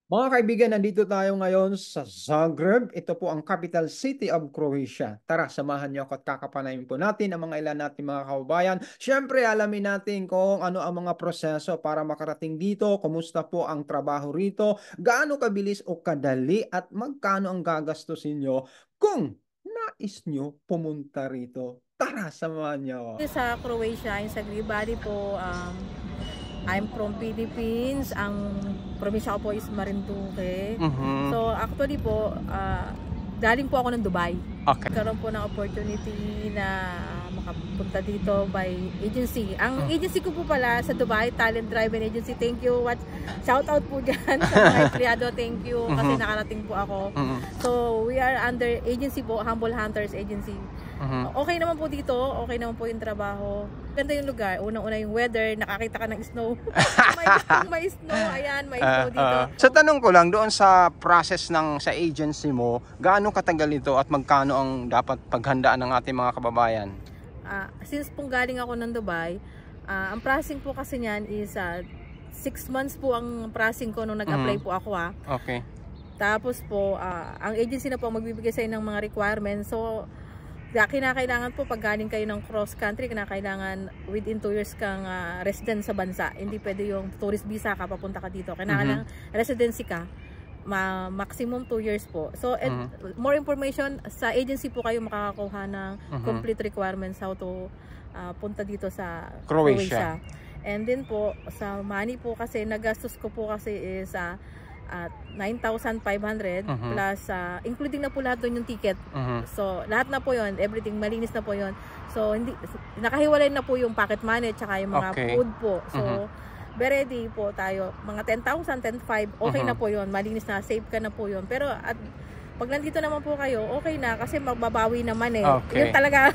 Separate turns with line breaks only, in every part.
Mga kaibigan, nandito tayo ngayon sa Zagreb. Ito po ang capital city of Croatia. Tara, samahan niyo ako at kakapanayin po natin ang mga ilan natin mga kababayan. Siyempre, alamin natin kung ano ang mga proseso para makarating dito, kumusta po ang trabaho rito, gaano kabilis o kadali at magkano ang gagastusin niyo kung nais niyo pumunta rito. Tara, samahan niyo ako.
Sa Croatia, yung sa Gribari po, I'm from Philippines. Ang probinsya ko po is Marinduque. So actually po, galing po ako ng Dubai.
Okay.
Karoon po ng opportunity na makapunta dito by agency. Ang agency ko po pala sa Dubai, Talent Driven Agency. Thank you. Shout out po dyan sa mga empleyado. Thank you kasi nakarating po ako. So we are under agency po, Humble Hunters Agency. Okay naman po dito, okay naman po yung trabaho. Ganda yung lugar. Unang-una yung weather, nakakita ka ng snow. may snow, ayan, may snow dito.
Sa tanong ko lang, doon sa process sa agency mo, gaano katagal ito at magkano ang dapat paghandaan ng ating mga kababayan?
Since pong galing ako ng Dubai, ang processing po kasi niyan is 6 months po ang processing ko nung nag-apply po ako.
Okay.
Tapos po, ang agency na po magbibigay sa inyo ng mga requirements. So, kinakailangan po pag galing kayo ng cross country, kinakailangan within 2 years kang resident sa bansa. Hindi pwede yung tourist visa ka, papunta ka dito. Kailangan residency ka, maximum 2 years po. So more information sa agency po kayo makakakuha ng complete requirements how to punta dito sa Croatia. And then po sa money po kasi nagastos ko po kasi is at 9,500 plus including na po lahat doon yung ticket. So lahat na po yon, everything malinis na po yon. So hindi nakahiwalay na po yung pocket money at saka yung mga food po. So ready po tayo, mga 10,000, 10,500, okay na po yon, malinis na, safe ka na po yon. Pero at pag nandito naman po kayo, okay na kasi magbabawi naman yun talaga.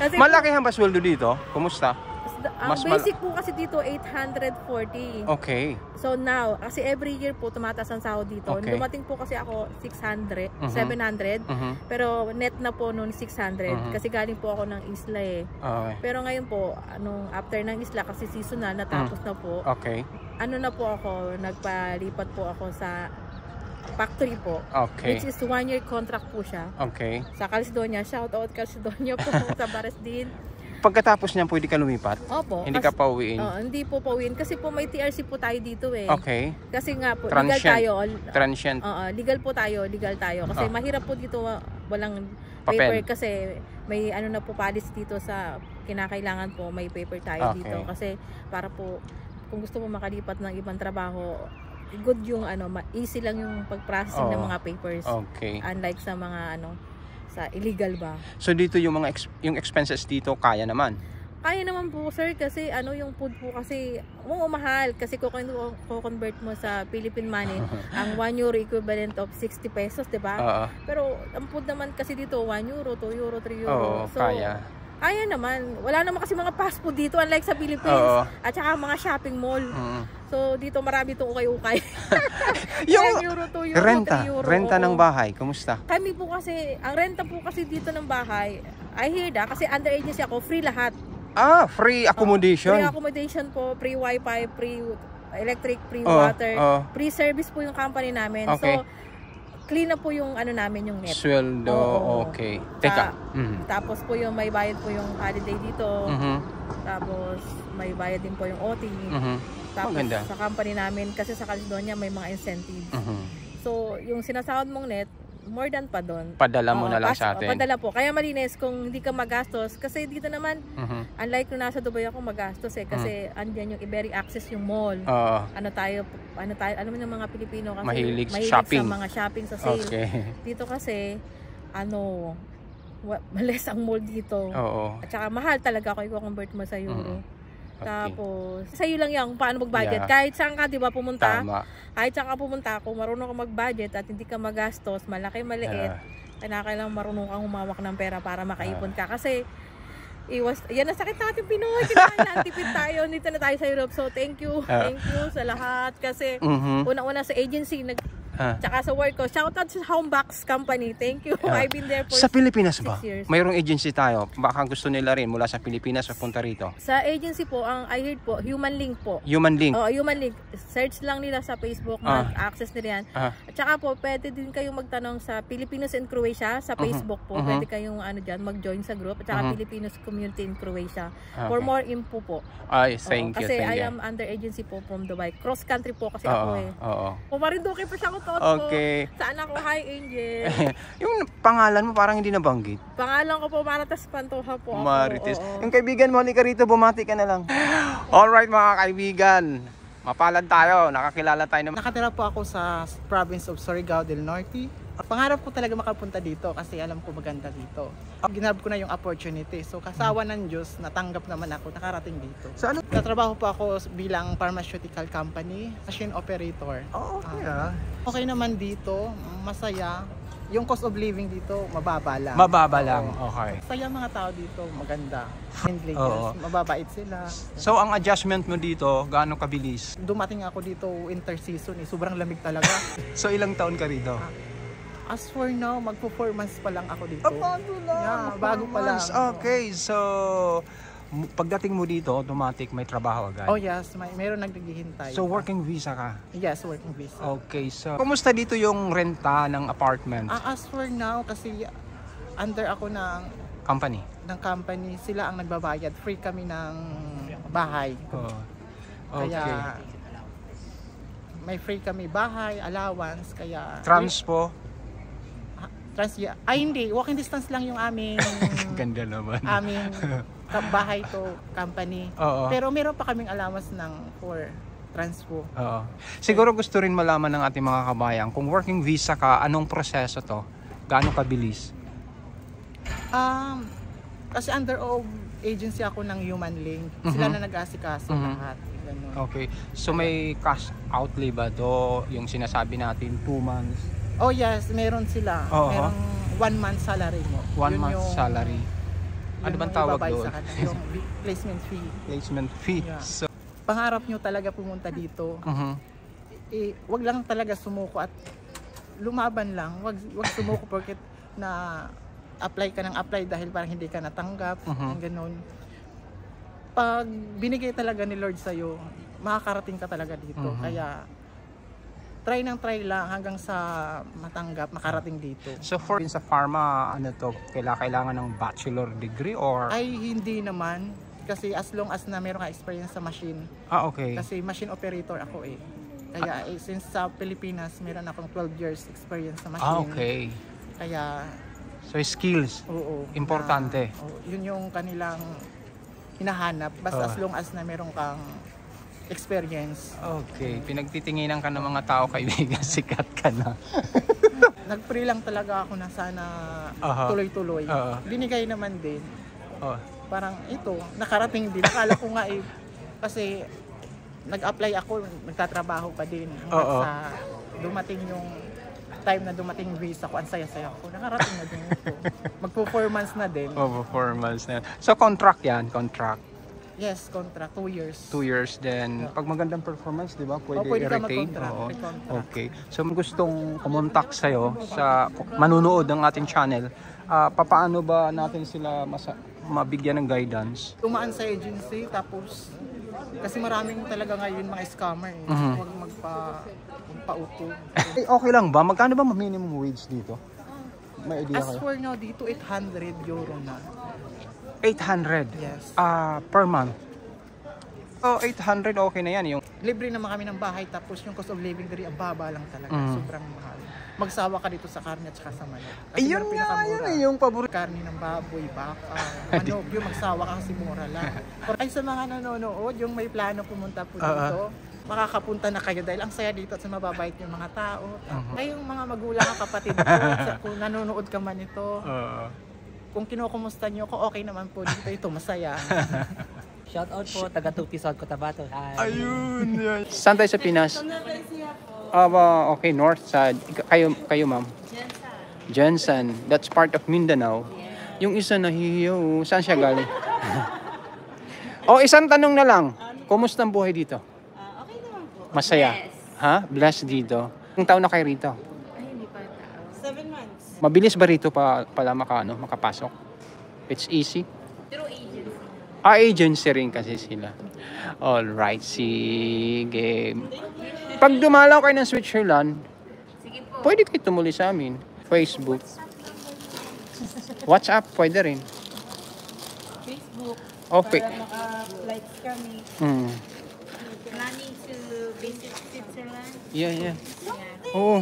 Kasi malaki ang sweldo dito, kumusta?
Ang basic po kasi dito 840.
Okay.
So now, kasi every year po tumataas ang sahod dito. Dumating po kasi ako 600, 700. Pero net na po noon 600 kasi galing po ako ng isla Pero ngayon po, after ng isla kasi seasonal natapos na po. Ano na po ako, nagpalipat po ako sa factory po. Which is 1 year contract po siya. Sa Calcedonia, shout out Calcedonia po sa Baresdin.
Pagkatapos niyan, pwede ka lumipat?
Opo.
Hindi ka pauwiin?
Hindi po pauwiin. Kasi po may TRC po tayo dito Kasi nga po,
transient.
legal tayo.
Transient.
Legal po tayo, legal tayo. Kasi mahirap po dito, walang paper. Kasi may na po policy dito sa kinakailangan po, may paper tayo dito. Kasi para po, kung gusto mo makalipat ng ibang trabaho, good yung easy lang yung pag-processing ng mga papers. Unlike sa mga sa illegal ba.
So dito yung yung expenses dito kaya naman.
Kaya naman po sir kasi yung food po kasi mahal kasi ko-convert mo sa Philippine money ang 1 euro equivalent of 60 pesos, 'di ba? Pero ang food naman kasi dito 1 euro, 2 euro, 3 euro. So kaya naman. Wala naman kasi mga fast food dito unlike sa Philippines. At saka mga shopping mall. So dito marami itong ukay-ukay.
Yung
euro, 2 euro, 3 euro.
Renta ng bahay, kumusta?
Kami po kasi, ang renta po kasi dito ng bahay, I hear kasi under agency ako, free lahat.
Free accommodation?
Free accommodation po, free wifi, free electric, free water, free service po yung company namin. So, clean na po yung namin yung net.
Sweldo, okay. Teka.
Tapos po yung may bayad po yung holiday dito. Tapos may bayad din po yung OT. Tapos sa company namin, kasi sa Calcedonia may mga incentives. So, yung sinasahod mong net, more than pa doon.
Padala mo na lang sa atin.
Padala po. Kaya malinis kung hindi ka magastos. Kasi dito naman, unlike nung nasa Dubai ako magastos kasi andyan yung very access yung mall. Alam mo yung mga Pilipino kasi
mahilig
sa
shopping.
mga shopping sa sale. Dito kasi, less ang mall dito. At saka mahal talaga kung i-convert mo sa euro. Tapos, sa'yo lang yan kung paano mag-budget. Kahit saan ka, di ba, pumunta? Kahit saan ka pumunta, kung marunong ka mag-budget at hindi ka magastos, malaki, maliit, kailangan marunong kang humawak ng pera para makaipon ka. Kasi, yan ang sakit natin Pinoy. Kailangan tipid tayo. Dito na tayo sa Europe. So, thank you. Thank you sa lahat. Kasi, una-una sa agency, Tsaka sa work ko. Shoutout sa Homebox Company. Thank you. I've been there for
Sa Pilipinas ba?
6 years.
Mayroong agency tayo. Baka gusto nila rin mula sa Pilipinas papunta rito.
Sa agency po, ang I heard po, Human Link po.
Human Link.
Human Link. Search lang nila sa Facebook, mag-access nila yan. At saka po, pwede din kayong magtanong sa Filipinos in Croatia sa Facebook po. Pwede kayong mag-join sa group. At saka Filipinos Community in Croatia. For more info po.
Ay, thank you.
Kasi
Thank
I
you.
am under agency po from Dubai. Cross country po kasi ako eh.
Oo.
Marinduque pa siya ko to.
Okay.
Sa anak ko, hi Angel.
Yung pangalan mo parang hindi nabanggit.
Pangalan ko po, Marites Pantoja po ako.
Marites.
Oo.
Yung kaibigan mo, halika rito, bumati ka na lang. Alright mga kaibigan. Mapalad tayo. Nakakilala tayo naman.
Nakatira po ako sa province of Surigao del Norte. Pangarap ko talaga makapunta dito kasi alam ko maganda dito. Ginarap ko na yung opportunity. So kasawa ng Diyos, natanggap naman ako, nakarating dito.
So ano?
Natrabaho po ako bilang pharmaceutical company, machine operator.
Okay
Okay naman dito, masaya. Yung cost of living dito, mababa lang.
Mababa lang. Okay.
Masaya mga tao dito, maganda. Friendly,
Oo.
mababait sila.
So ang adjustment mo dito, gaano kabilis?
Dumating ako dito winter season, sobrang lamig talaga.
So ilang taon ka rito?
As for now, magpo 4 months pa lang ako dito.
Bago lang.
Yeah, bago pa lang.
Okay, so pagdating mo dito, automatic may trabaho agad.
Oh yes, meron naghihintay.
So working visa ka?
Yes, working visa.
Okay, so kumusta dito yung renta ng apartment?
As for now, kasi under ako
Company?
ng company, sila ang nagbabayad. Free kami ng bahay.
Okay.
Kaya may free kami bahay, allowance, kaya
Transpo?
hindi, walking distance lang yung aming
Ganda naman.
aming bahay to company.
Oo.
Pero meron pa kaming allowance for transpo.
Oo. Siguro gusto rin malaman ng ating mga kabayan, kung working visa ka, anong proseso to? Gaano kabilis?
Kasi under of agency ako ng Human Link. Sila na nag-aasikaso lahat. Ganun.
Okay. So may cash outlay ba to? Yung sinasabi natin 2 months?
Oh yes, meron sila.
Oo.
Merong 1 month salary mo.
1
Yun
month
yung-
salary. Ano
yun
bang
yung
tawag
ibabayad
doon?
sa kanila, yung placement fee.
Placement fee.
Yeah.
So,
Pangarap nyo talaga pumunta dito. Wag lang talaga sumuko at lumaban lang. Wag sumuko porket na apply ka ng apply dahil parang hindi ka natanggap. Ang ganun. Pag binigay talaga ni Lord sa'yo, makakarating ka talaga dito. Kaya try lang hanggang sa matanggap, makarating dito.
so for sa pharma, ano to, kailangan ng bachelor degree or?
Ay hindi naman. Kasi as long as na meron ka experience sa machine.
Okay.
Kasi machine operator ako eh. Kaya since sa Pilipinas, meron akong 12 years experience sa machine.
Okay.
Kaya,
So skills,
oo.
importante.
Yun yung kanilang hinahanap. Basta as long as na meron kang experience.
Okay, pinagtitinginan ka ng mga tao, kaibigan, sikat ka na.
Nag-pray lang talaga ako na sana tuloy-tuloy. Binigay naman din. Parang ito, nakarating din. Akala ko nga kasi nag-apply ako, nagtatrabaho pa din. Hanggang sa dumating yung time na dumating yung visa ko, ang saya-saya ko. Nakarating na din ito. Magpo 4 months na din.
Performance na. So contract yan, contract.
Yes, contract, 2 years.
2 years then pag magandang performance, di ba? Pwede,
Pwede ka
i-retain.
mag-contract.
Oo.
may contract.
Okay. So gustong kumontak sa'yo sa manunood ng ating channel, papaano ba natin sila mabigyan ng guidance?
Tumaan sa agency, tapos kasi maraming talaga ngayon mga scammer eh. Huwag magpa-uto.
Okay lang ba? Magkano ba minimum wage dito? May idea
As
kayo?
for now, dito 800 euro na.
800?
Yes.
Per month? So 800 okay na yan. Yung
Libre naman kami ng bahay, tapos yung cost of living diri ang baba lang talaga. Sobrang mahal. Magsawa ka dito sa karne at saka sa manok. Kasi
ayun
yung
nga,
pinakamura.
yun yung paborito.
Karne ng baboy, baka, manok, yung magsawa ka kasi mura lang. Ay sa mga nanonood, yung may plano pumunta po dito, makakapunta na kayo dahil ang saya dito at sa mababait yung mga tao. Ay yung mga magulang at kapatid ko, kung nanonood ka man ito, kung kinukumusta nyo ko, okay naman po dito, ito masaya.
Shout out po, taga Tutisod, Cotabato. Hi.
Ayun yan. Saan tayo sa Pinas? Okay, north side. Kayo ma'am? Jensen. That's part of Mindanao. Yung isa nahihiyaw. Saan siya galing? Isang tanong na lang. Kumusta ang buhay dito?
Okay naman po.
Masaya?
Yes.
Ha? Blessed dito? Ilang taon na kayo rito?
Ay, hindi pa tao.
7 months.
Mabilis ba rito pala makapasok? It's easy?
Through agency.
Agency rin kasi sila. Alright, sige. Pag dumalaw kayo ng Switzerland,
Sige po.
pwede kayo tumuli sa amin. Facebook. WhatsApp, pwede rin.
Facebook.
Okay.
Maka-flights kami. Planning to visit Switzerland.
Yeah. Oo.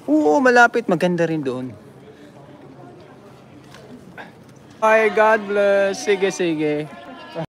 Oo, malapit. Maganda rin doon. Hi, God bless. Sige.